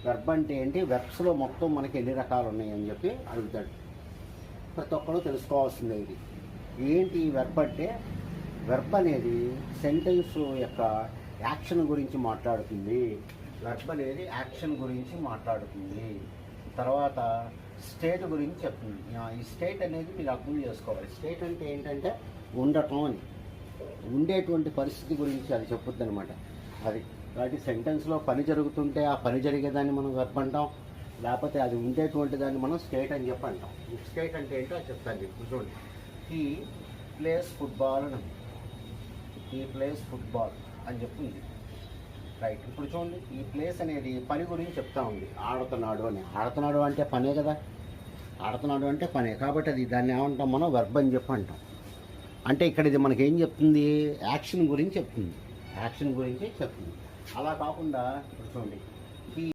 Verb అంటే ఏంటి, వెర్బ్స్లో మొత్తం మనకి ఎన్ని రకాలు ఉన్నాయని చెప్పి అడుగుతాడు. ప్రతి ఒక్కరు తెలుసుకోవాల్సిందే ఇది. ఏంటి ఈ వెర్బ్ అంటే, వెర్బ్ అనేది సెంటెన్స్ యొక్క యాక్షన్ గురించి మాట్లాడుతుంది. వెర్బ్ అనేది యాక్షన్ గురించి మాట్లాడుతుంది. తర్వాత స్టేట్ గురించి చెప్తుంది. ఈ స్టేట్ అనేది మీరు అర్థం చేసుకోవాలి. స్టేట్ అంటే ఏంటంటే ఉండటం అని, ఉండేటువంటి పరిస్థితి గురించి అది చెప్పుద్ది అనమాట. అది కాబట్టి సెంటెన్స్లో పని జరుగుతుంటే ఆ పని జరిగేదాన్ని మనం వెర్బ్ అంటాం, లేకపోతే అది ఉండేటువంటి దాన్ని మనం స్టేట్ అని చెప్పి అంటాం. ఈ స్టేట్ అంటే ఏంటో అది చెప్తాను చెప్పి చూడండి. హీ ప్లేస్ ఫుట్బాల్ అని, హీ ప్లేస్ ఫుట్బాల్ అని చెప్తుంది. రైట్. ఇప్పుడు చూడండి, ఈ ప్లేస్ అనేది పని గురించి చెప్తా ఉంది. ఆడుతున్నాడు అని, ఆడుతున్నాడు అంటే పనే కదా, ఆడుతున్నాడు అంటే పనే కాబట్టి అది దాన్ని ఏమంటాం మనం, వెర్బ్ అని చెప్పి అంటాం. అంటే ఇక్కడ ఇది మనకి ఏం చెప్తుంది, యాక్షన్ గురించి చెప్తుంది, యాక్షన్ గురించి చెప్తుంది. అలా కాకుండా ఇప్పుడు చూడండి,